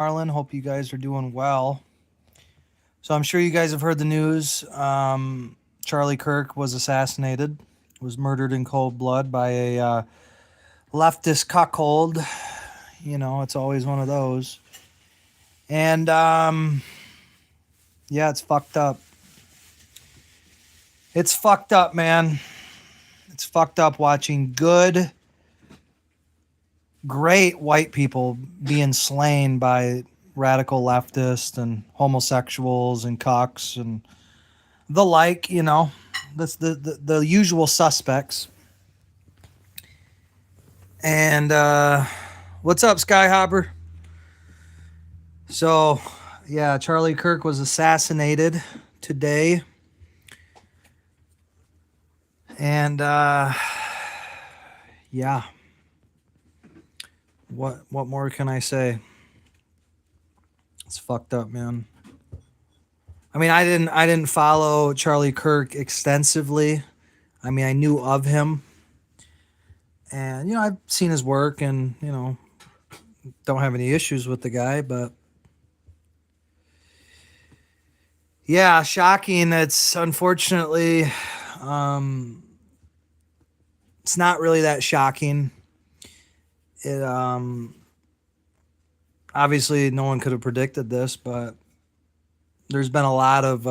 Arlen. Hope you guys are doing well. So I'm sure you guys have heard the news. Charlie Kirk was assassinated, was murdered in cold blood by a leftist cuckold. You know, it's always one of those. And yeah, it's fucked up. It's fucked up, man. It's fucked up watching good, great white people being slain by radical leftists and homosexuals and cucks and the like, you know. That's the usual suspects. And what's up, Skyhopper? So, yeah, Charlie Kirk was assassinated today. And yeah, what more can I say? It's fucked up, man. I mean, I didn't follow Charlie Kirk extensively. I mean, I knew of him, and I've seen his work, and don't have any issues with the guy, but yeah, shocking. It's unfortunately, it's not really that shocking. It obviously no one could have predicted this, but there's been a lot of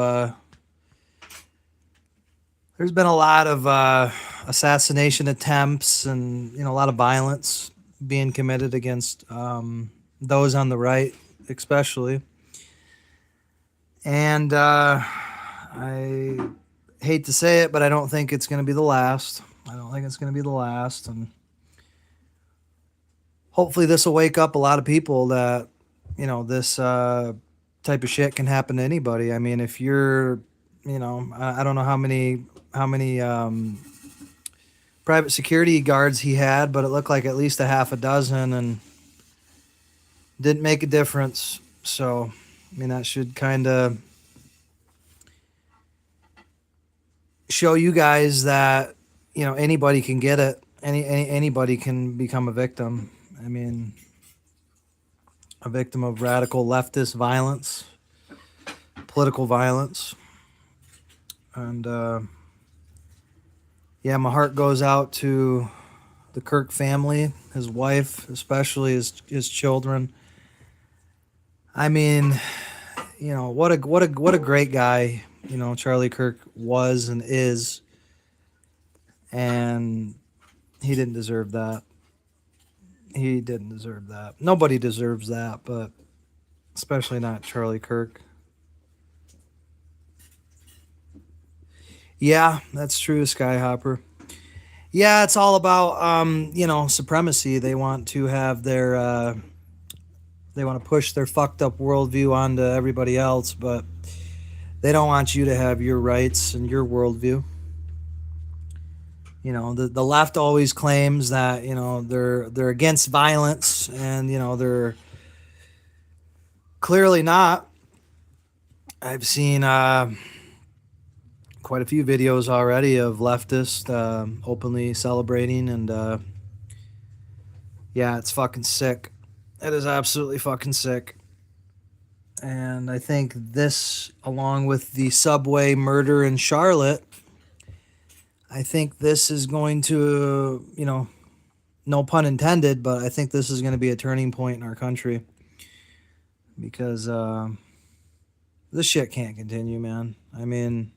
assassination attempts, and a lot of violence being committed against those on the right, especially. And I hate to say it, but I don't think it's going to be the last. I don't think it's going to be the last, and hopefully this will wake up a lot of people that this type of shit can happen to anybody. I mean, if you're, I don't know how many private security guards he had, but it looked like at least a half a dozen, and didn't make a difference. So, I mean, that should kind of show you guys that anybody can get it. Anybody can become a victim. I mean, a victim of radical leftist violence, political violence, and yeah, my heart goes out to the Kirk family, his wife, especially his children. I mean, what a great guy, Charlie Kirk was and is, and he didn't deserve that. He didn't deserve that. Nobody deserves that, but especially not Charlie Kirk. Yeah, that's true, Skyhopper. Yeah, it's all about supremacy. They want to have their they want to push their fucked up worldview onto everybody else, but they don't want you to have your rights and your worldview. The left always claims that they're against violence, and they're clearly not. I've seen quite a few videos already of leftists openly celebrating, and yeah, it's fucking sick. It is absolutely fucking sick. And I think this, along with the subway murder in Charlotte, I think this is going to, no pun intended, but I think this is going to be a turning point in our country, because this shit can't continue, man. I mean,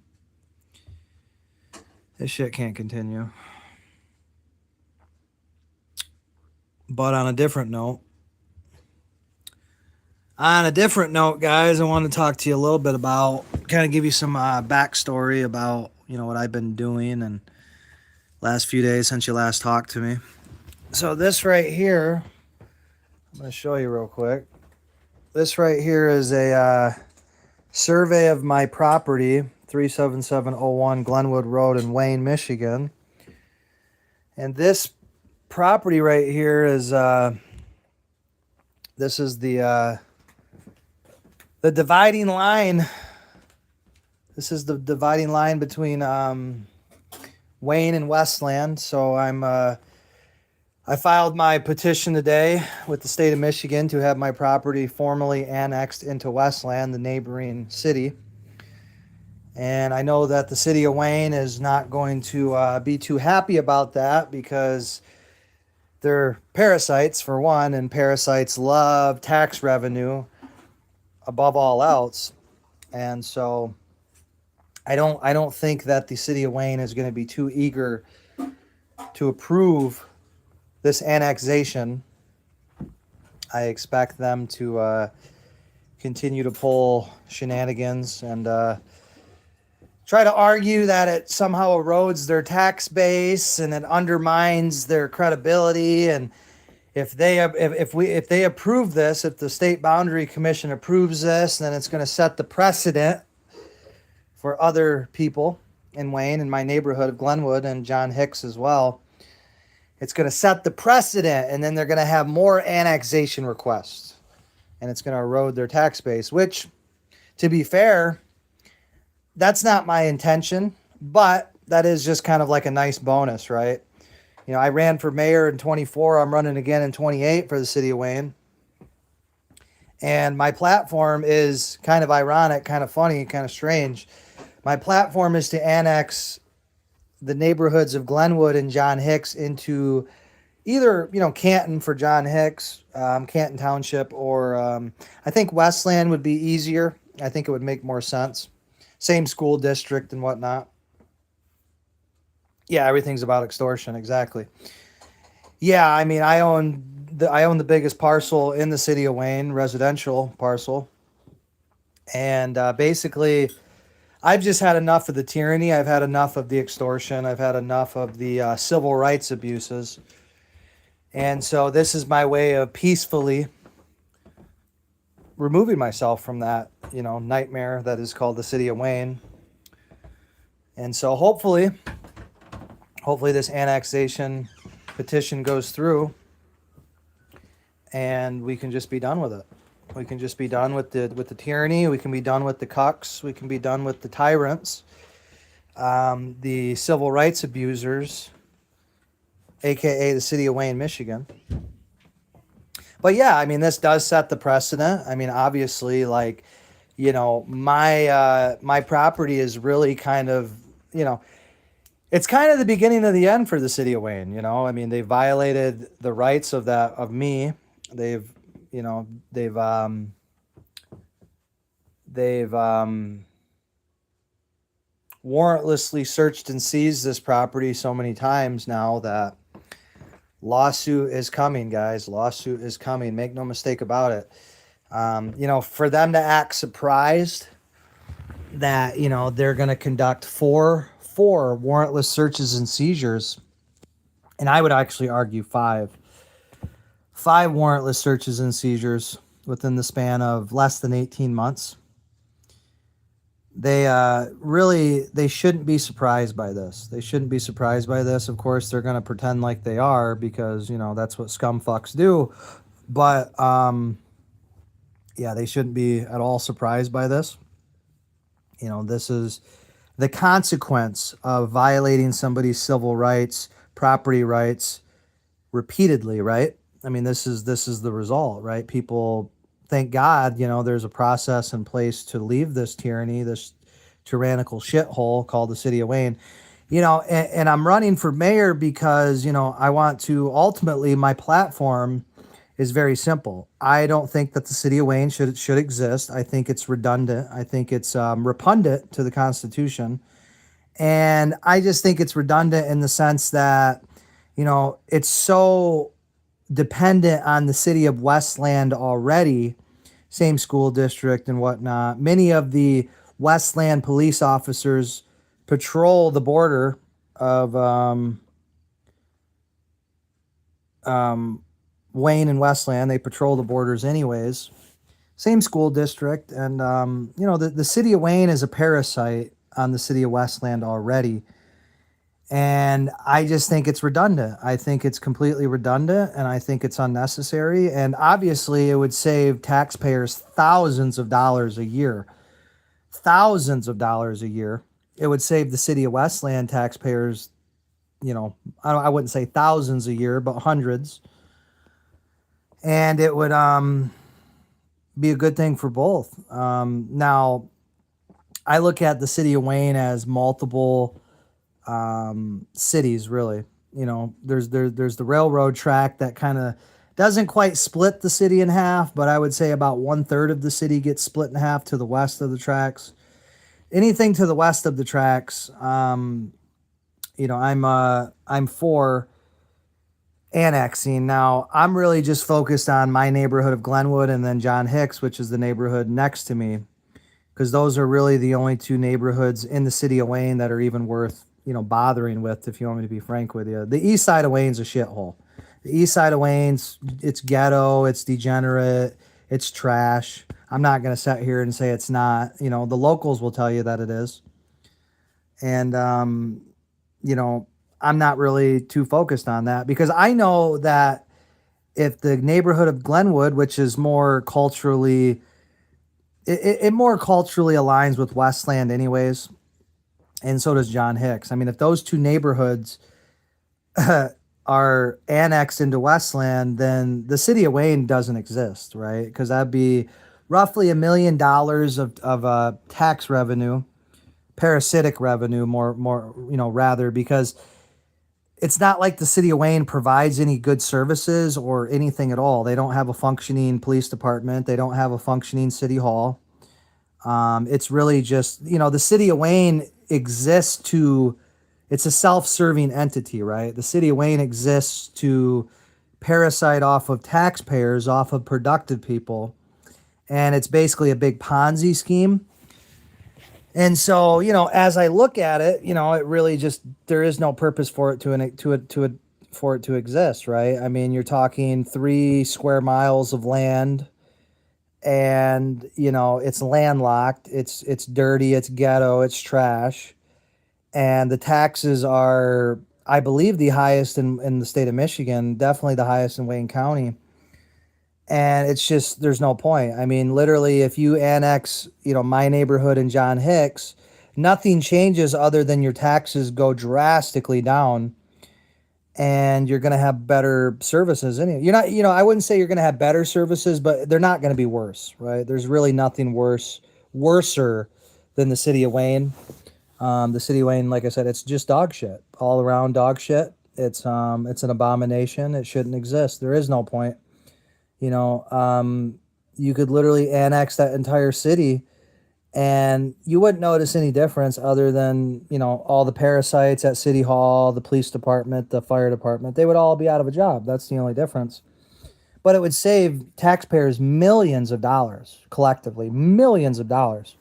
this shit can't continue. But on a different note, guys, I want to talk to you a little bit about, kind of give you some backstory about, what I've been doing and last few days since you last talked to me. So this right here, I'm going to show you real quick. This right here is a survey of my property, 37701 Glenwood Road in Wayne, Michigan. And this property right here is this is the dividing line. This is the dividing line between Wayne and Westland. So I'm I filed my petition today with the state of Michigan to have my property formally annexed into Westland, the neighboring city. And I know that the city of Wayne is not going to be too happy about that because they're parasites, for one, and parasites love tax revenue above all else. And so I don't think that the city of Wayne is going to be too eager to approve this annexation. I expect them to continue to pull shenanigans and try to argue that it somehow erodes their tax base and it undermines their credibility. And if they approve this, if the State Boundary Commission approves this, then it's going to set the precedent for other people in Wayne, in my neighborhood of Glenwood, and John Hicks as well. It's going to set the precedent, and then they're going to have more annexation requests, and it's going to erode their tax base, which, to be fair, that's not my intention, but that is just kind of like a nice bonus, right? You know, I ran for mayor in 24. I'm running again in 28 for the city of Wayne. And my platform is kind of ironic, kind of funny, kind of strange. My platform is to annex the neighborhoods of Glenwood and John Hicks into either, Canton for John Hicks, Canton Township, or I think Westland would be easier. I think it would make more sense. Same school district and whatnot. Yeah, everything's about extortion, exactly. Yeah, I mean, I own the biggest parcel in the city of Wayne, residential parcel, and basically, I've just had enough of the tyranny. I've had enough of the extortion. I've had enough of the civil rights abuses, and so this is my way of peacefully removing myself from that, nightmare that is called the city of Wayne. And so hopefully this annexation petition goes through and we can just be done with it. We can just be done with the tyranny. We can be done with the cucks. We can be done with the tyrants, the civil rights abusers, aka the city of Wayne, Michigan. But yeah, I mean, this does set the precedent. I mean, obviously, like, my property is really kind of, it's kind of the beginning of the end for the city of Wayne. I mean, they violated the rights of me. They've warrantlessly searched and seized this property so many times now that lawsuit is coming, guys. Lawsuit is coming. Make no mistake about it. For them to act surprised that, they're going to conduct four warrantless searches and seizures, and I would actually argue five warrantless searches and seizures within the span of less than 18 months. They shouldn't be surprised by this. They shouldn't be surprised by this. Of course, they're going to pretend like they are because, that's what scum fucks do. But, yeah, they shouldn't be at all surprised by this. This is the consequence of violating somebody's civil rights, property rights repeatedly, right? I mean, this is the result, right? People, thank God, there's a process in place to leave this tyranny, this tyrannical shithole called the city of Wayne. And I'm running for mayor because, I want to ultimately, my platform is very simple. I don't think that the city of Wayne should exist. I think it's redundant. I think it's repugnant to the Constitution. And I just think it's redundant in the sense that, it's so dependent on the city of Westland already, same school district and whatnot. Many of the Westland police officers patrol the border of Wayne and Westland. They patrol the borders anyways. Same school district. And, the city of Wayne is a parasite on the city of Westland already. And I just think it's redundant. I think it's completely redundant, and I think it's unnecessary. And obviously, it would save taxpayers thousands of dollars a year. Thousands of dollars a year. It would save the city of Westland taxpayers I wouldn't say thousands a year, but hundreds. And it would be a good thing for both. Now, I look at the city of Wayne as multiple cities, really. There's the railroad track that kind of doesn't quite split the city in half, but I would say about 1/3 of the city gets split in half to the west of the tracks. Anything to the west of the tracks, I'm for annexing. Now, I'm really just focused on my neighborhood of Glenwood and then John Hicks, which is the neighborhood next to me, because those are really the only two neighborhoods in the city of Wayne that are even worth, bothering with, if you want me to be frank with you. The east side of Wayne's a shithole. The east side of Wayne's, it's ghetto, it's degenerate, it's trash. I'm not going to sit here and say it's not. The locals will tell you that it is. And, I'm not really too focused on that, because I know that if the neighborhood of Glenwood, which is more culturally, it more culturally aligns with Westland anyways, and so does John Hicks. I mean, if those two neighborhoods are annexed into Westland, then the city of Wayne doesn't exist, right? Because that'd be roughly $1 million of tax revenue, parasitic revenue, more rather, because it's not like the city of Wayne provides any good services or anything at all. They don't have a functioning police department. They don't have a functioning city hall. It's really just, the city of Wayne exists it's a self-serving entity, right? The city of Wayne exists to parasite off of taxpayers, off of productive people. And it's basically a big Ponzi scheme. And so, as I look at it, it really just, there is no purpose for it to exist, right? I mean, you're talking 3 square miles of land, and it's landlocked, it's dirty, it's ghetto, it's trash, and the taxes are, I believe, the highest in the state of Michigan, definitely the highest in Wayne County. And it's just, there's no point. I mean, literally, if you annex, my neighborhood and John Hicks, nothing changes other than your taxes go drastically down, and you're going to have better services. Anyway, you're not, I wouldn't say you're going to have better services, but they're not going to be worse, right? There's really nothing worser than the city of Wayne. The city of Wayne, like I said, it's just dog shit, all around dog shit. It's an abomination. It shouldn't exist. There is no point. You could literally annex that entire city, and you wouldn't notice any difference other than, all the parasites at City Hall, the police department, the fire department, they would all be out of a job. That's the only difference. But it would save taxpayers millions of dollars, collectively, millions of dollars.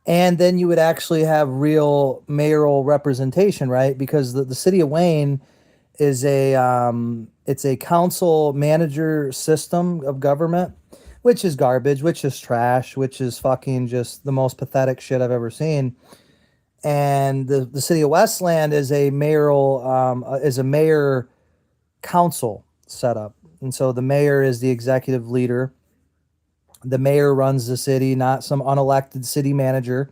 And then you would actually have real mayoral representation, right? Because the city of Wayne is it's a council manager system of government, which is garbage, which is trash, which is fucking just the most pathetic shit I've ever seen. And the city of Westland is a mayor council setup. And so the mayor is the executive leader. The mayor runs the city, not some unelected city manager,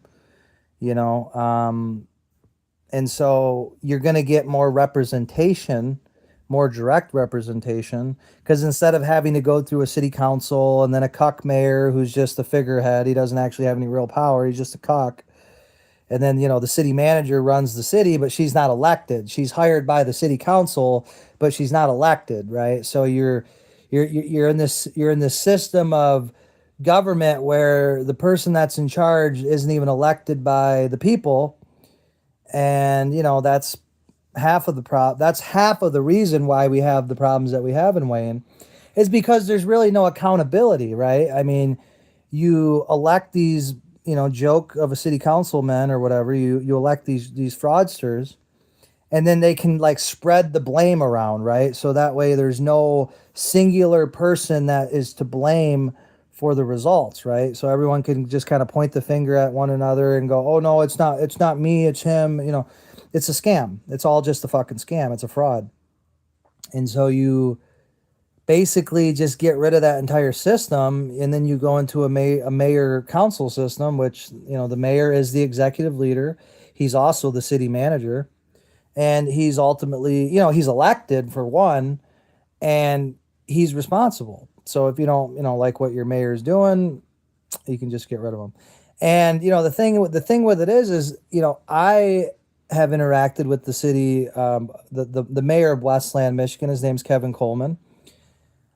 and so you're going to get more representation, more direct representation, because instead of having to go through a city council and then a cuck mayor who's just a figurehead, he doesn't actually have any real power, he's just a cuck. And then, the city manager runs the city, but she's not elected. She's hired by the city council, but she's not elected, right? So you're in this system of government where the person that's in charge isn't even elected by the people. And, that's half of the reason why we have the problems that we have in Wayne, is because there's really no accountability, right? I mean, you elect these, joke of a city councilman or whatever, you elect these fraudsters, and then they can spread the blame around, right? So that way there's no singular person that is to blame for the results, right? So everyone can just kind of point the finger at one another and go, oh no, it's not me, it's him. It's a scam. It's all just a fucking scam. It's a fraud. And so you basically just get rid of that entire system, and then you go into a mayor council system, which, the mayor is the executive leader. He's also the city manager. and he's ultimately, he's elected for one, and he's responsible. So if you don't, like what your mayor's doing, you can just get rid of him. And the thing with it is, I have interacted with the city, the mayor of Westland, Michigan. His name's Kevin Coleman.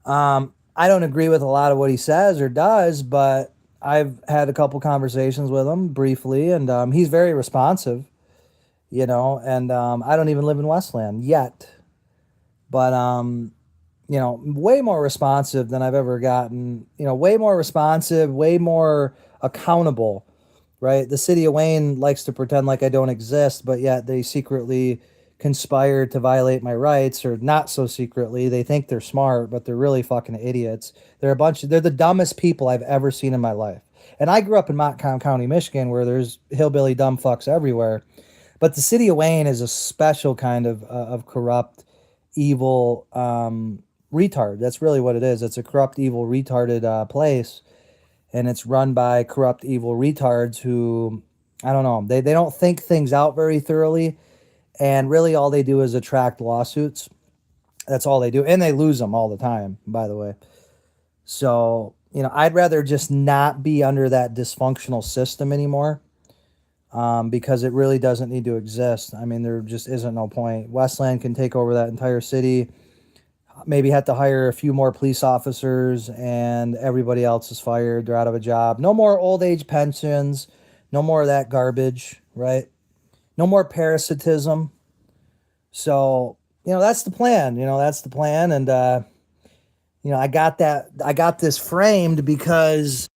I don't agree with a lot of what he says or does, but I've had a couple conversations with him briefly, and he's very responsive. And I don't even live in Westland yet, but way more responsive than I've ever gotten. Way more responsive, way more accountable, right? The city of Wayne likes to pretend like I don't exist, but yet they secretly conspire to violate my rights, or not so secretly. They think they're smart, but they're really fucking idiots. They're the dumbest people I've ever seen in my life. And I grew up in Montcalm County, Michigan, where there's hillbilly dumb fucks everywhere. But the city of Wayne is a special kind of corrupt, evil retard. That's really what it is. It's a corrupt, evil, retarded place, and it's run by corrupt, evil retards who, I don't know, they don't think things out very thoroughly, and really all they do is attract lawsuits. That's all they do, and they lose them all the time, by the way. So I'd rather just not be under that dysfunctional system anymore, because it really doesn't need to exist. I mean, there just isn't no point. Westland can take over that entire city, maybe have to hire a few more police officers, and everybody else is fired. They're out of a job. No more old age pensions. No more of that garbage, right? No more parasitism. So, that's the plan. That's the plan. And, I got this framed because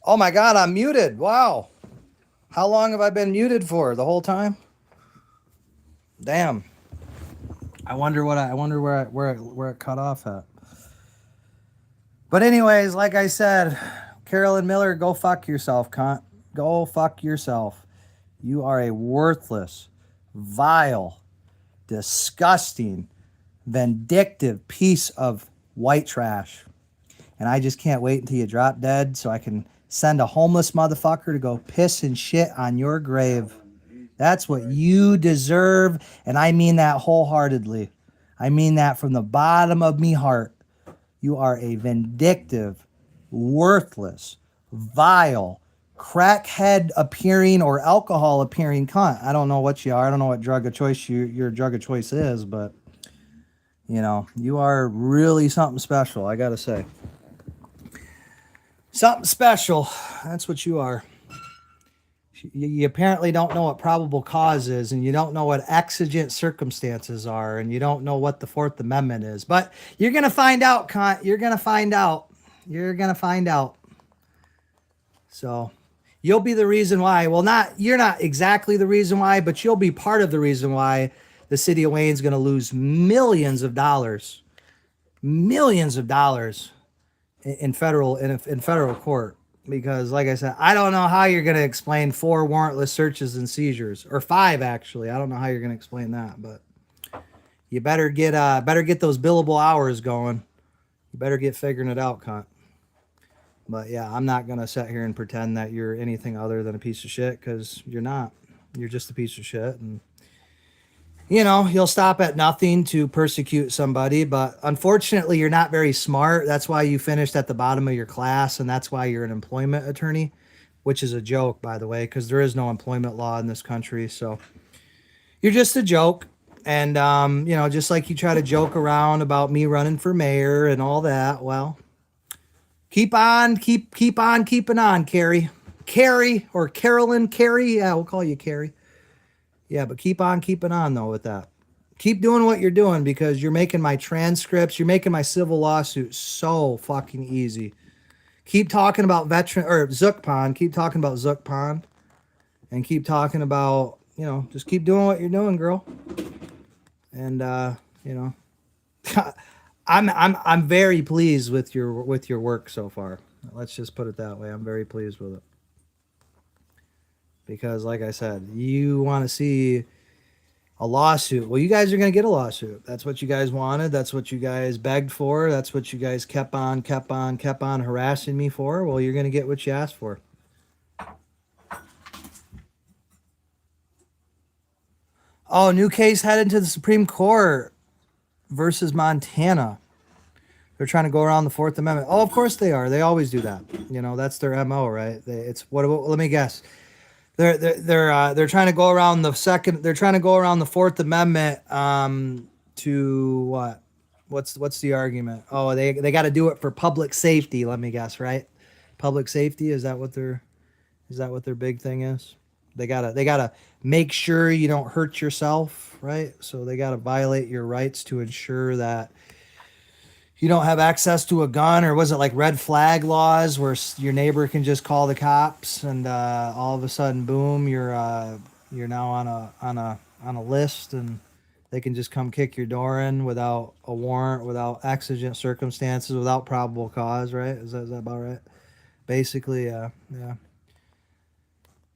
Oh my God, I'm muted. Wow. How long have I been muted for? The whole time? Damn. I wonder where it cut off at. But anyways, like I said, Carolyn Miller, go fuck yourself, cunt. Go fuck yourself. You are a worthless, vile, disgusting, vindictive piece of white trash. And I just can't wait until you drop dead so I can send a homeless motherfucker to go piss and shit on your grave. That's what you deserve, and I mean that wholeheartedly. I mean that from the bottom of me heart. You are a vindictive, worthless, vile, crackhead appearing or alcohol appearing cunt. I don't know what you are. I don't know what drug of choice your drug of choice is, but you know, you are really something special, I gotta say. Something special. That's what you are. You apparently don't know what probable cause is, and you don't know what exigent circumstances are, and you don't know what the Fourth Amendment is. But you're going to find out, cunt. You're going to find out. You're going to find out. So you'll be the reason why. Well, you're not exactly the reason why, but you'll be part of the reason why the city of Wayne's going to lose millions of dollars in federal court. Because, like I said, I don't know how you're going to explain 4 warrantless searches and seizures, or 5 actually. I don't know how you're going to explain that, but you better get those billable hours going. You better get figuring it out, cunt. But yeah, I'm not going to sit here and pretend that you're anything other than a piece of shit, because you're not. You're just a piece of shit, and you know, you'll stop at nothing to persecute somebody, but unfortunately, you're not very smart. That's why you finished at the bottom of your class, and that's why you're an employment attorney, which is a joke, by the way, because there is no employment law in this country. So you're just a joke. And, you know, just like you try to joke around about me running for mayor and all that, well, keep on keeping on, Carrie. Carrie or Carolyn, Carrie. Yeah, we'll call you Carrie. Yeah, but keep on keeping on, though, with that. Keep doing what you're doing, because you're making my transcripts, you're making my civil lawsuit so fucking easy. Keep talking about Zook Pond. Keep talking about Zook Pond. And keep talking about, you know, just keep doing what you're doing, girl. And, you know, I'm very pleased with your work so far. Let's just put it that way. I'm very pleased with it. Because, like I said, you want to see a lawsuit. Well, you guys are going to get a lawsuit. That's what you guys wanted. That's what you guys begged for. That's what you guys kept on harassing me for. Well, you're going to get what you asked for. Oh, new case headed to the Supreme Court versus Montana. They're trying to go around the Fourth Amendment. Oh, of course they are. They always do that. You know, that's their MO, right? Let me guess. They're trying to go around the second. They're trying to go around the Fourth Amendment. To what? What's the argument? Oh, they got to do it for public safety. Let me guess, right? Public safety, is that what their big thing is? They gotta make sure you don't hurt yourself, right? So they gotta violate your rights to ensure that you don't have access to a gun. Or was it like red flag laws where your neighbor can just call the cops, and all of a sudden, boom, you're now on a list, and they can just come kick your door in without a warrant, without exigent circumstances, without probable cause, right? Is that about right? Basically, yeah.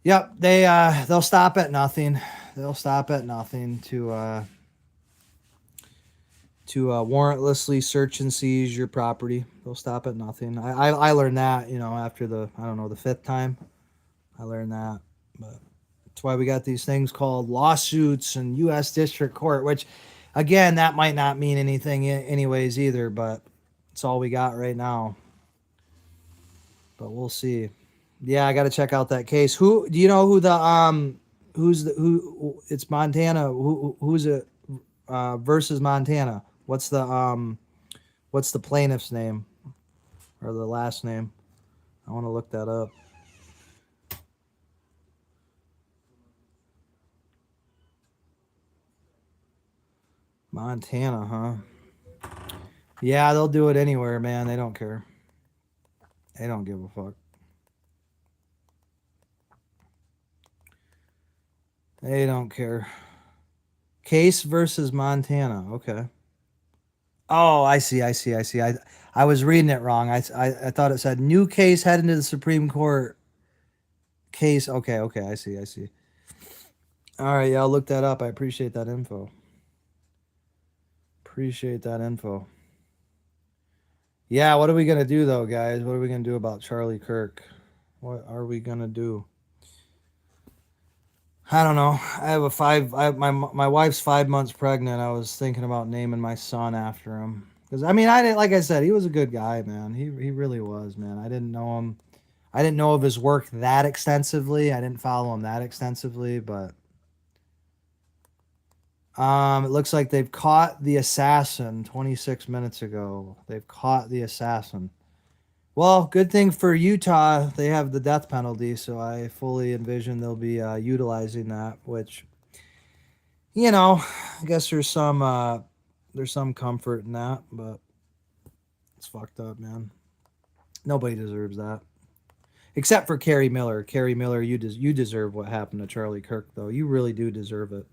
Yep, they'll stop at nothing. They'll stop at nothing to warrantlessly search and seize your property. They'll stop at nothing. I learned that, you know, after the 5th time. I learned that. But that's why we got these things called lawsuits and U.S. District Court, which, again, that might not mean anything anyways either, but it's all we got right now. But we'll see. Yeah, I got to check out that case. Who do you know who it's Montana. Who's it versus Montana? What's the plaintiff's name or the last name? I want to look that up. Montana, huh? Yeah, they'll do it anywhere, man. They don't care. They don't give a fuck. They don't care. Case versus Montana. Okay. Oh, I see. I see. I see. I was reading it wrong. I thought it said new case heading to the Supreme Court. Case. Okay. Okay. I see. I see. All right. Yeah, I'll look that up. I appreciate that info. Appreciate that info. Yeah. What are we gonna do though, guys? What are we gonna do about Charlie Kirk? What are we gonna do? I don't know. I have a five. My wife's 5 months pregnant. I was thinking about naming my son after him because I mean I didn't like I said he was a good guy, man. He really was, man. I didn't know him. I didn't know of his work that extensively. I didn't follow him that extensively, but it looks like they've caught the assassin 26 minutes ago. They've caught the assassin. Well, good thing for Utah, they have the death penalty, so I fully envision they'll be utilizing that, which I guess there's some comfort in that, but it's fucked up, man. Nobody deserves that. Except for Kerry Miller. Kerry Miller, you deserve what happened to Charlie Kirk, though. You really do deserve it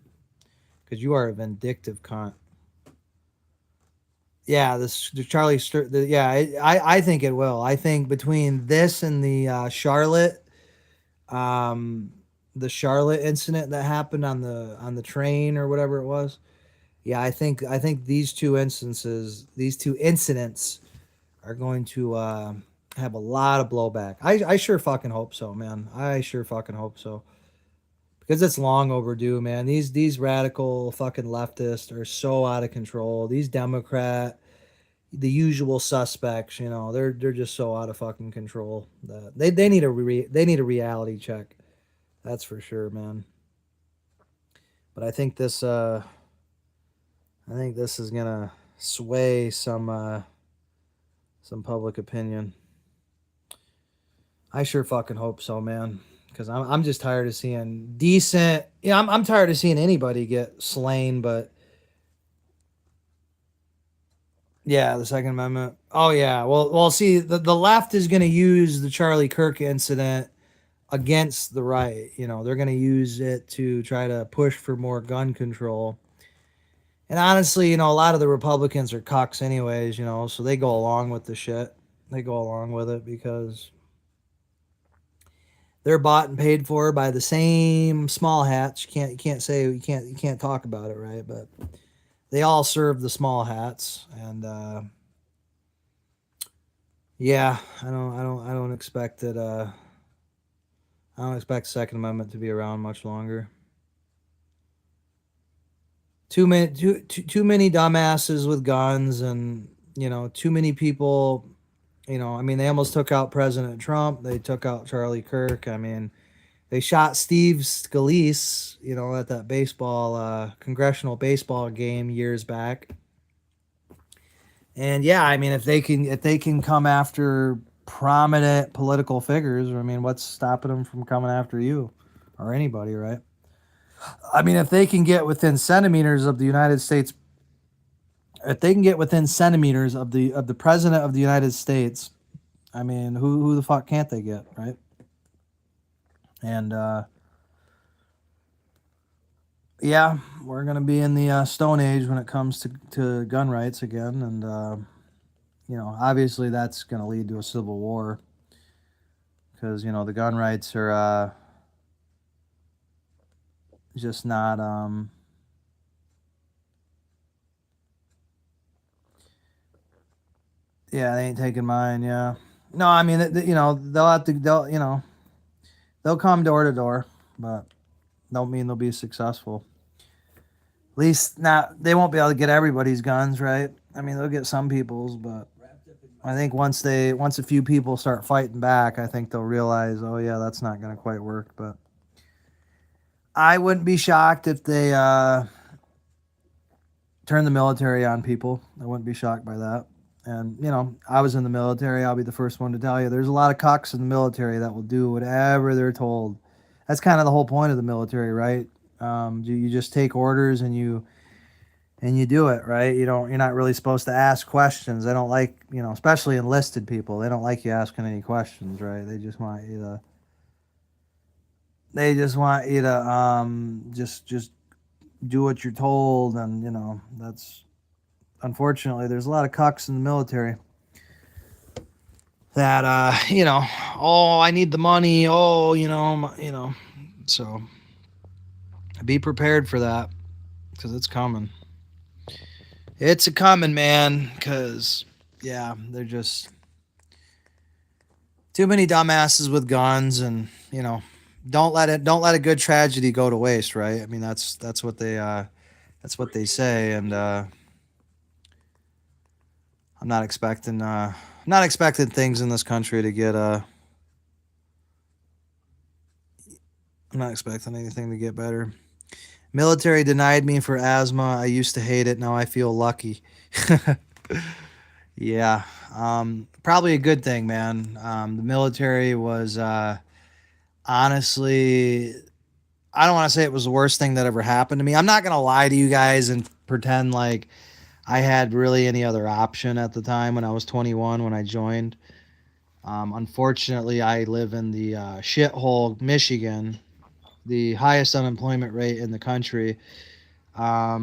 because you are a vindictive cunt. Yeah, the Charlie. Yeah, I think it will. I think between this and um, the Charlotte incident that happened on the train or whatever it was. Yeah, I think these two incidents, are going to have a lot of blowback. I sure fucking hope so, man. I sure fucking hope so. Because it's long overdue, man. These radical fucking leftists are so out of control. These Democrat, the usual suspects, they're just so out of fucking control that they need they need a reality check. That's for sure, man. But I think this is gonna sway some public opinion. I sure fucking hope so, man. Because I'm just tired of seeing decent. Yeah, I'm tired of seeing anybody get slain. But yeah, the Second Amendment. Oh yeah. Well. See, the left is going to use the Charlie Kirk incident against the right. They're going to use it to try to push for more gun control. And honestly, a lot of the Republicans are cucks, anyways. So they go along with the shit. They go along with it because they're bought and paid for by the same small hats. You can't talk about it, right? But they all serve the small hats, and yeah, I don't expect it. I don't expect Second Amendment to be around much longer. Too many dumbasses with guns, and too many people. I mean, they almost took out President Trump. They took out Charlie Kirk. I mean, they shot Steve Scalise, at that congressional baseball game years back. And yeah, I mean, if they can come after prominent political figures, I mean, what's stopping them from coming after you or anybody, right? I mean, if they can get within centimeters of the United States, if they can get within centimeters of the president of the United States, I mean, who the fuck can't they get, right? And yeah, we're gonna be in the Stone Age when it comes to gun rights again, and obviously that's gonna lead to a civil war because the gun rights are just not. Yeah, they ain't taking mine. Yeah, no, I mean, they'll have to they'll come door to door, but don't mean they'll be successful. At least not they won't be able to get everybody's guns, right? I mean, they'll get some people's, but I think once a few people start fighting back, I think they'll realize, oh yeah, that's not going to quite work. But I wouldn't be shocked if they turn the military on people. I wouldn't be shocked by that. And I was in the military. I'll be the first one to tell you. There's a lot of cucks in the military that will do whatever they're told. That's kind of the whole point of the military, right? You just take orders and you do it, right? You're not really supposed to ask questions. They don't like, especially enlisted people. They don't like you asking any questions, right? They just want you to they just want you to just do what you're told, and that's unfortunately there's a lot of cucks in the military that oh, I need the money, oh, so be prepared for that because it's coming. It's a coming, man, because yeah, they're just too many dumbasses with guns, and don't let a good tragedy go to waste, right? I mean, that's what they say, and I'm not expecting things in this country to get I'm not expecting anything to get better. Military denied me for asthma. I used to hate it. Now I feel lucky. Yeah, probably a good thing, man. The military was honestly, I don't want to say it was the worst thing that ever happened to me. I'm not gonna lie to you guys and pretend like I had really any other option at the time when I was 21 when I joined. Unfortunately, I live in the shithole Michigan, the highest unemployment rate in the country. I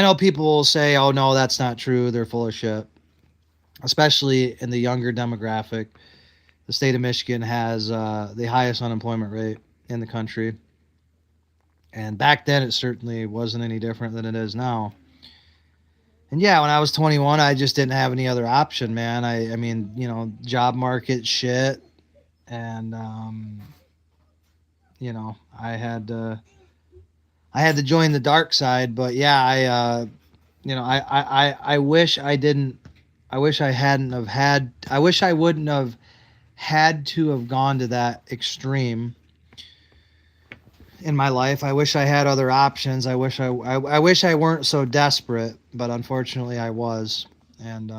know people will say, "Oh no, that's not true. They're full of shit." Especially in the younger demographic, the state of Michigan has the highest unemployment rate in the country, and back then it certainly wasn't any different than it is now. And yeah, when I was 21, I just didn't have any other option, man. I mean, job market shit, and I had to join the dark side. But yeah, I wish I didn't. I wish I hadn't have had. I wish I wouldn't have had to have gone to that extreme in my life. I wish I had other options. I wish I weren't so desperate, but unfortunately I was. And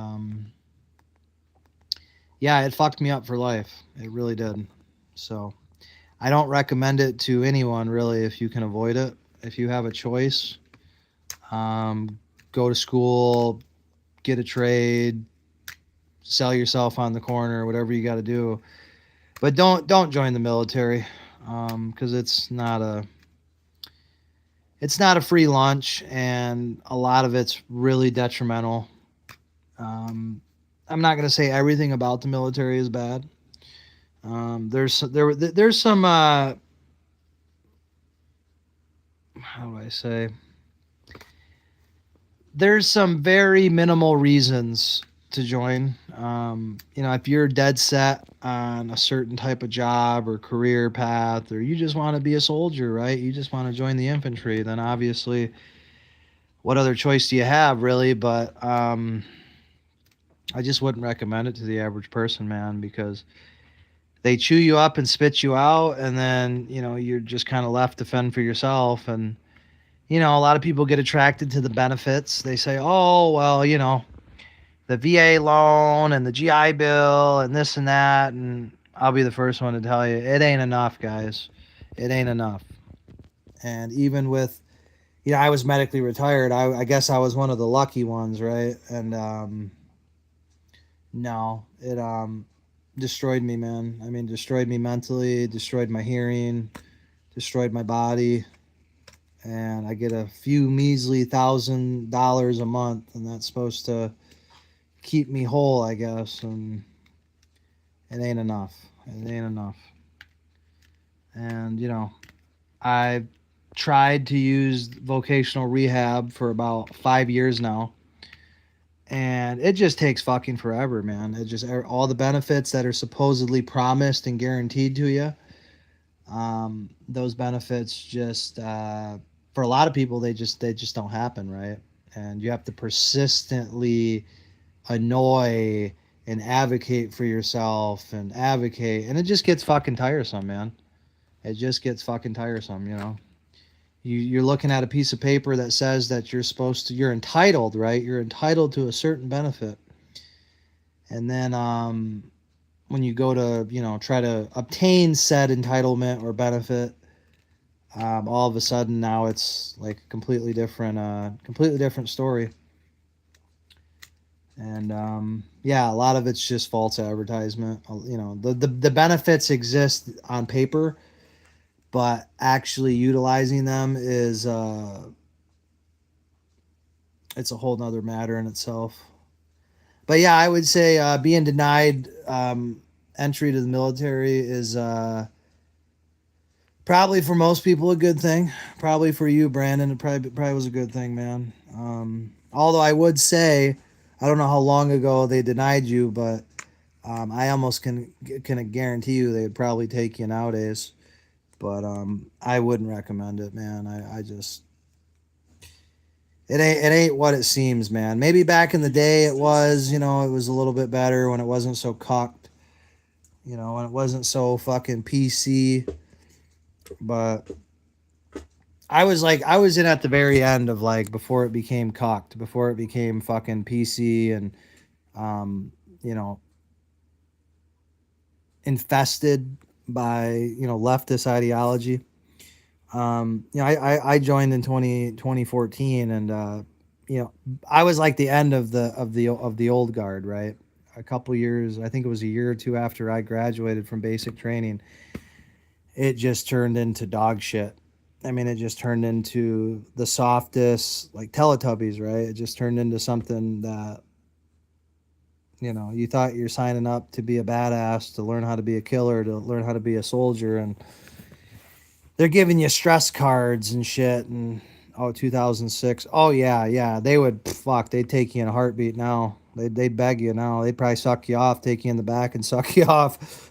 yeah, it fucked me up for life. It really did. So I don't recommend it to anyone really if you can avoid it. If you have a choice, go to school, get a trade, sell yourself on the corner, whatever you got to do. But don't join the military because it's not a free lunch, and a lot of it's really detrimental. I'm not going to say everything about the military is bad. There's some how do I say, there's some very minimal reasons to join. If you're dead set on a certain type of job or career path, or you just want to be a soldier, right? You just want to join the infantry, then obviously, what other choice do you have, really? But I just wouldn't recommend it to the average person, man, because they chew you up and spit you out, and then you're just kind of left to fend for yourself. And a lot of people get attracted to the benefits. They say, "Oh, well, the VA loan and the GI Bill and this and that." And I'll be the first one to tell you, it ain't enough, guys. It ain't enough. And even with, I was medically retired. I guess I was one of the lucky ones, right? And no, it destroyed me, man. I mean, destroyed me mentally, destroyed my hearing, destroyed my body. And I get a few measly $1,000 a month, and that's supposed to keep me whole, I guess. And it ain't enough. It ain't enough. And I tried to use vocational rehab for about 5 years now, and it just takes fucking forever, man. It just all the benefits that are supposedly promised and guaranteed to you, those benefits just for a lot of people they just don't happen, right? And you have to persistently annoy and advocate for yourself and advocate, and it just gets fucking tiresome, man. It just gets fucking tiresome. You're looking at a piece of paper that says that you're entitled, right? You're entitled to a certain benefit. And then when you go to, try to obtain said entitlement or benefit, all of a sudden now it's like a completely different story. And yeah, a lot of it's just false advertisement. The benefits exist on paper, but actually utilizing them is it's a whole nother matter in itself. But yeah, I would say being denied entry to the military is probably for most people a good thing. Probably for you, Brandon, it probably was a good thing, man. Although I would say, I don't know how long ago they denied you, but I almost can guarantee you they would probably take you nowadays. But I wouldn't recommend it, man. I just it ain't what it seems, man. Maybe back in the day it was, it was a little bit better when it wasn't so cocked, when it wasn't so fucking PC. But I was in at the very end of like before it became cocked, before it became fucking PC and um, you know, infested by, leftist ideology. I joined in 2014 and I was like the end of the old guard, right? A couple years, I think it was a year or two after I graduated from basic training, it just turned into dog shit. I mean, it just turned into the softest, like Teletubbies, right? It just turned into something that, you thought you're signing up to be a badass, to learn how to be a killer, to learn how to be a soldier. And they're giving you stress cards and shit. And, oh, 2006. Oh, yeah, yeah. They would, fuck, they'd take you in a heartbeat now. They'd beg you now. They'd probably suck you off, take you in the back and suck you off.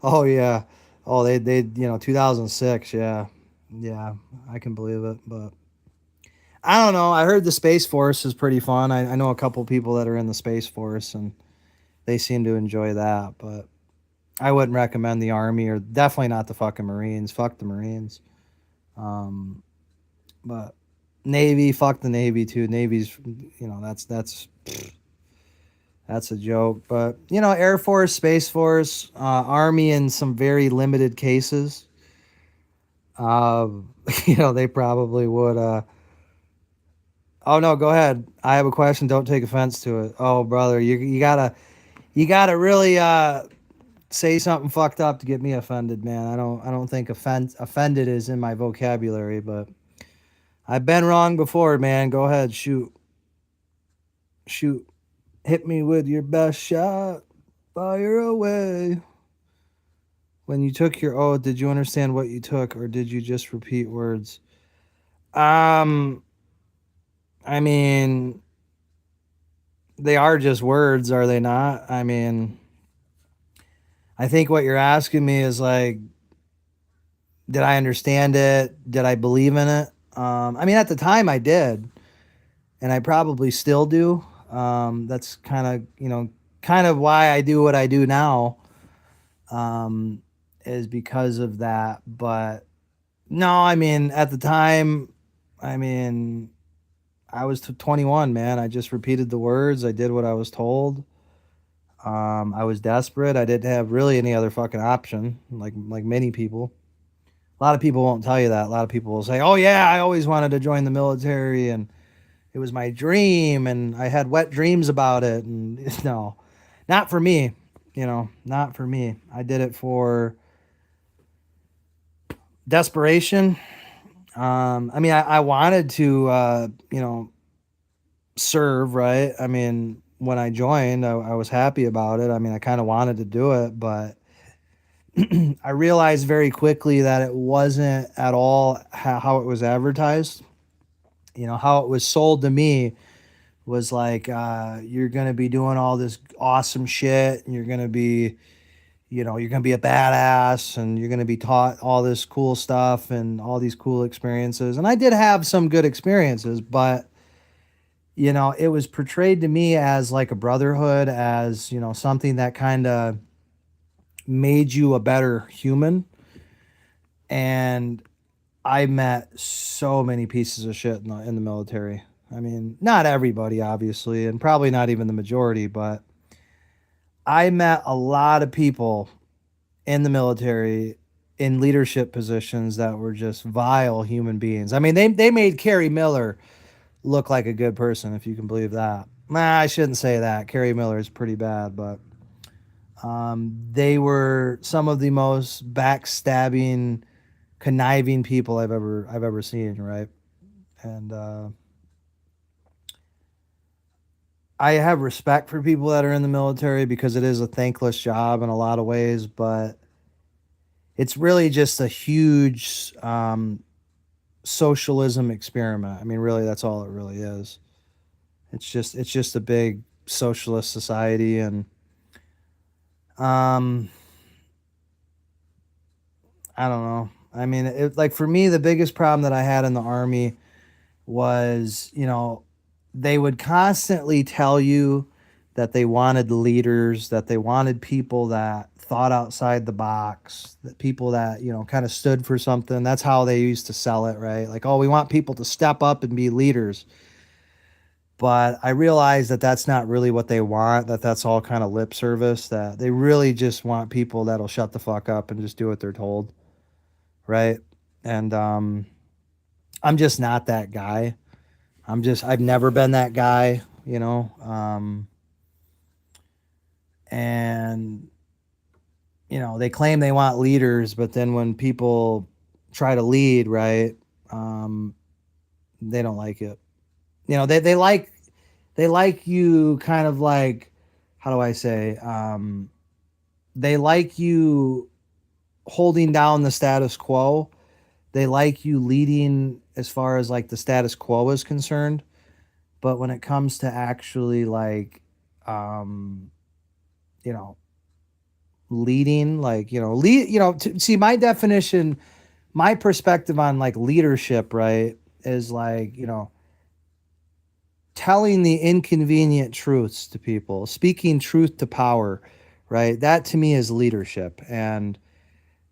Oh, yeah. Oh, they 2006, yeah. Yeah, I can believe it, but I don't know. I heard the Space Force is pretty fun. I know a couple people that are in the Space Force and they seem to enjoy that, but I wouldn't recommend the Army or definitely not the fucking Marines. Fuck the Marines. Um, but Navy, fuck the Navy too. Navy's, that's a joke. But Air Force, Space Force, Army in some very limited cases. Uh, they probably would. Oh no, go ahead. I have a question. Don't take offense to it. Oh brother, you gotta really say something fucked up to get me offended, man. I don't think offended is in my vocabulary, but I've been wrong before, man. Go ahead, shoot, hit me with your best shot. Fire away. When you took your oath, did you understand what you took, or did you just repeat words? Um, I mean, they are just words, are they not? I mean, I think what you're asking me is like, did I understand it? Did I believe in it? I mean, at the time I did, and I probably still do. That's kind of why I do what I do now, um, is because of that. But no, I mean, at the time, I mean, I was 21, man. I just repeated the words. I did what I was told. I was desperate. I didn't have really any other fucking option, like many people. A lot of people won't tell you that. A lot of people will say, "Oh yeah, I always wanted to join the military and it was my dream and I had wet dreams about it." And no, not for me. Not for me. I did it for desperation. I mean, I wanted to, serve, right? I mean, when I joined, I was happy about it. I mean, I kind of wanted to do it, but I realized very quickly that it wasn't at all how it was advertised. How it was sold to me was like, you're going to be doing all this awesome shit and you're going to be a badass and you're going to be taught all this cool stuff and all these cool experiences. And I did have some good experiences, but it was portrayed to me as like a brotherhood, as, something that kind of made you a better human. And I met so many pieces of shit in the military. I mean, not everybody, obviously, and probably not even the majority, but I met a lot of people in the military in leadership positions that were just vile human beings. I mean, they made Carrie Miller look like a good person, if you can believe that. Nah, I shouldn't say that. Carrie Miller is pretty bad, but they were some of the most backstabbing, conniving people I've ever seen, right? And I have respect for people that are in the military because it is a thankless job in a lot of ways, but it's really just a huge socialism experiment. I mean, really, that's all it really is. It's just a big socialist society, and um, I don't know. I mean, like for me, the biggest problem that I had in the army was, they would constantly tell you that they wanted leaders, that they wanted people that thought outside the box, that people that, kind of stood for something. That's how they used to sell it, right? Like, oh, we want people to step up and be leaders. But I realized that that's not really what they want, that that's all kind of lip service, that they really just want people that'll shut the fuck up and just do what they're told, right? And I'm just not that guy. I've never been that guy, and they claim they want leaders, but then when people try to lead, right, they don't like it. They like you kind of like, how do I say, they like you holding down the status quo. They like you leading as far as like the status quo is concerned, but when it comes to actually like, um you know leading, like, see, my definition, my perspective on like leadership, right, is like, telling the inconvenient truths to people, speaking truth to power, right? That to me is leadership. And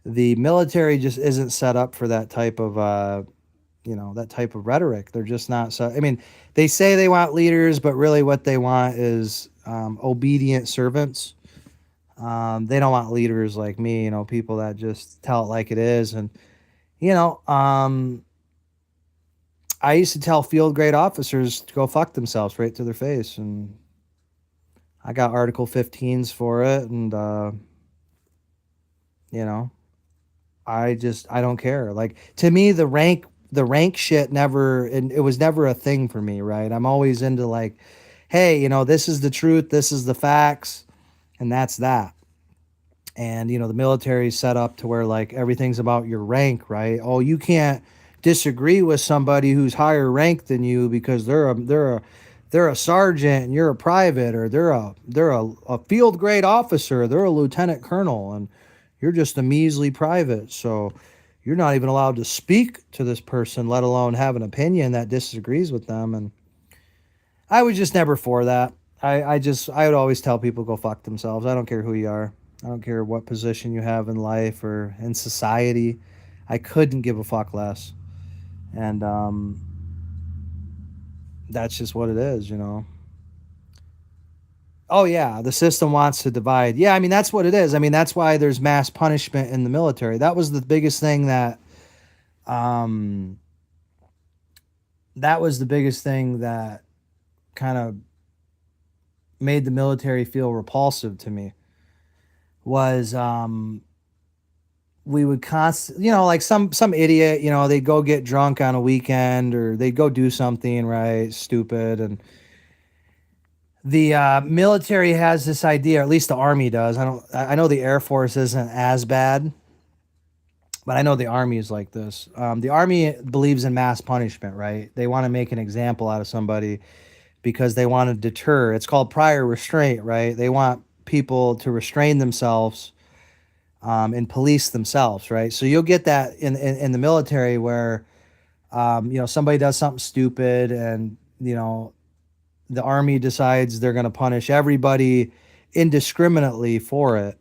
the military just isn't set up for that type of that type of rhetoric. They're just not. So I mean, they say they want leaders, but really what they want is obedient servants. They don't want leaders like me, people that just tell it like it is. And you know I used to tell field grade officers to go fuck themselves right to their face, and I got Article 15s for it. And you know I don't care. Like, to me, the rank shit never, and it was never a thing for me, right? I'm always into like, hey, this is the truth, this is the facts, and that's that. And the military is set up to where like everything's about your rank, right? Oh, you can't disagree with somebody who's higher ranked than you because they're a sergeant and you're a private, or they're a field grade officer, they're a lieutenant colonel, and you're just a measly private. So you're not even allowed to speak to this person, let alone have an opinion that disagrees with them. And I was just never for that. I would always tell people go fuck themselves. I don't care who you are. I don't care what position you have in life or in society. I couldn't give a fuck less. And that's just what it is. Oh yeah, the system wants to divide. Yeah, I mean that's what it is. I mean that's why there's mass punishment in the military. That was the biggest thing um that kind of made the military feel repulsive to me was we would like some idiot, they'd go get drunk on a weekend, or they'd go do something right stupid, and the military has this idea, or at least the army does. I know the Air Force isn't as bad, but I know the army is like this. The army believes in mass punishment, right? They want to make an example out of somebody because they want to deter. It's called prior restraint, right? They want people to restrain themselves, and police themselves, right? So you'll get that in the military where, somebody does something stupid, and, the army decides they're going to punish everybody indiscriminately for it.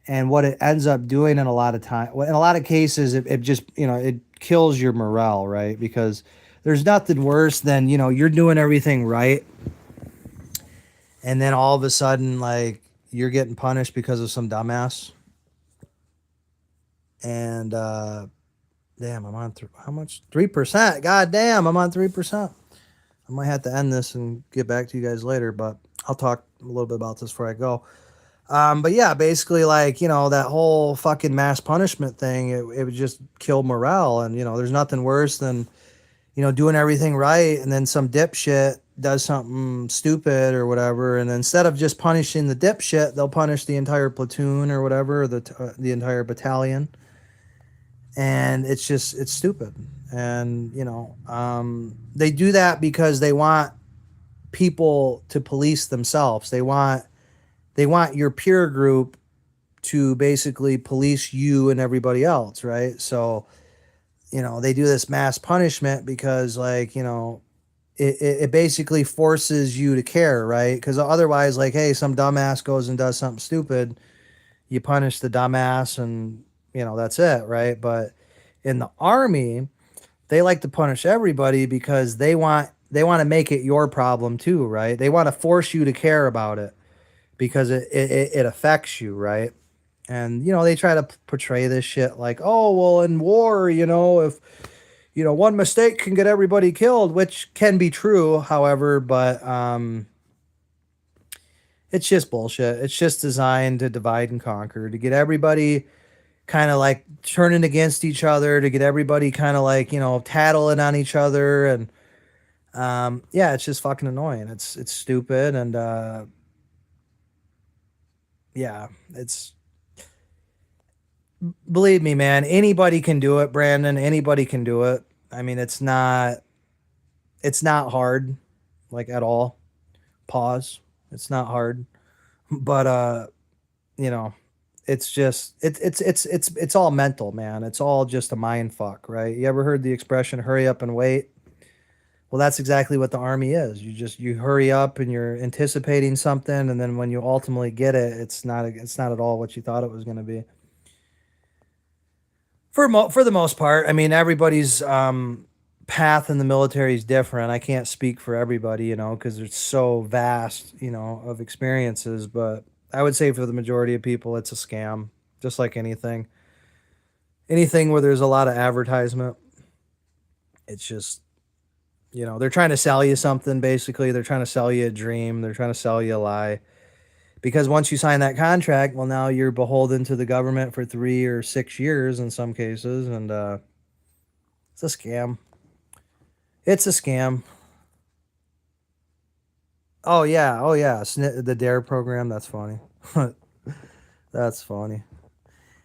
And what it ends up doing in a lot of time, in a lot of cases, it just, it kills your morale, right? Because there's nothing worse than, you're doing everything right, and then all of a sudden, like, you're getting punished because of some dumbass. And damn, I'm on how much? 3%. God damn, I'm on 3%. I might have to end this and get back to you guys later, but I'll talk a little bit about this before I go. But yeah, basically, like, that whole fucking mass punishment thing, it would just kill morale. And, there's nothing worse than, doing everything right. And then some dipshit does something stupid or whatever. And instead of just punishing the dipshit, they'll punish the entire platoon or whatever, or the entire battalion. And it's stupid. And, they do that because they want people to police themselves. They want your peer group to basically police you and everybody else, right? So, they do this mass punishment because, like, it basically forces you to care, right? Because otherwise, like, hey, some dumbass goes and does something stupid, you punish the dumbass, and that's it, right? But in the army, they like to punish everybody because they want to make it your problem too, right? They want to force you to care about it because it affects you, right? And they try to portray this shit like, oh well, in war, if one mistake can get everybody killed, which can be true, however, but it's just bullshit. It's just designed to divide and conquer, to get everybody kind of like turning against each other, to get everybody kind of like tattling on each other. And yeah, it's just fucking annoying. It's stupid. And yeah, it's, believe me, man, anybody can do it, Brandon. Anybody can do it. I mean, it's not hard, like, at all. Pause. It's not hard. But you know, it's just it's all mental, man. It's all just a mind fuck, right? You ever heard the expression hurry up and wait? Well, that's exactly what the army is. You hurry up and you're anticipating something, and then when you ultimately get it, it's not at all what you thought it was going to be. For the most part, I mean, everybody's path in the military is different. I can't speak for everybody, because it's so vast, of experiences. But I would say for the majority of people, it's a scam, just like anything. Anything where there's a lot of advertisement, it's just, they're trying to sell you something. Basically, they're trying to sell you a dream. They're trying to sell you a lie. Because once you sign that contract, well, now you're beholden to the government for 3 or 6 years in some cases, and it's a scam. It's a scam. Oh yeah, oh yeah, the Dare program. That's funny. That's funny.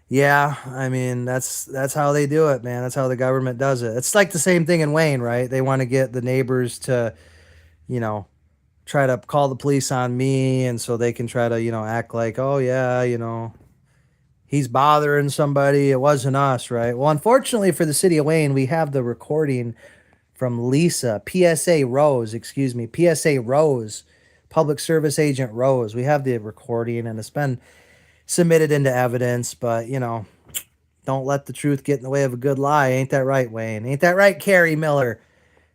Yeah, I mean that's how they do it, man. That's how the government does it. It's like the same thing in Wayne, right? They want to get the neighbors to, you know, try to call the police on me, and so they can try to, act like, oh yeah, he's bothering somebody. It wasn't us, right? Well, unfortunately for the city of Wayne, we have the recording from Lisa, PSA Rose, excuse me, PSA Rose, Public Service Agent Rose. We have the recording, and it's been submitted into evidence, but don't let the truth get in the way of a good lie. Ain't that right, Wayne? Ain't that right, Carrie Miller?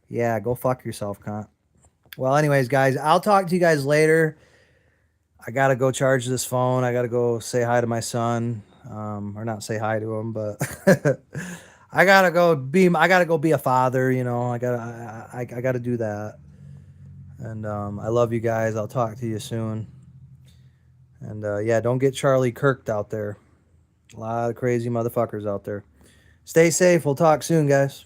Yeah, go fuck yourself, cunt. Well, anyways, guys, I'll talk to you guys later. I gotta go charge this phone. I gotta go say hi to my son, or not say hi to him, but I gotta go be a father. I gotta do that. And I love you guys. I'll talk to you soon. And yeah, don't get Charlie Kirked out there. A lot of crazy motherfuckers out there. Stay safe. We'll talk soon, guys.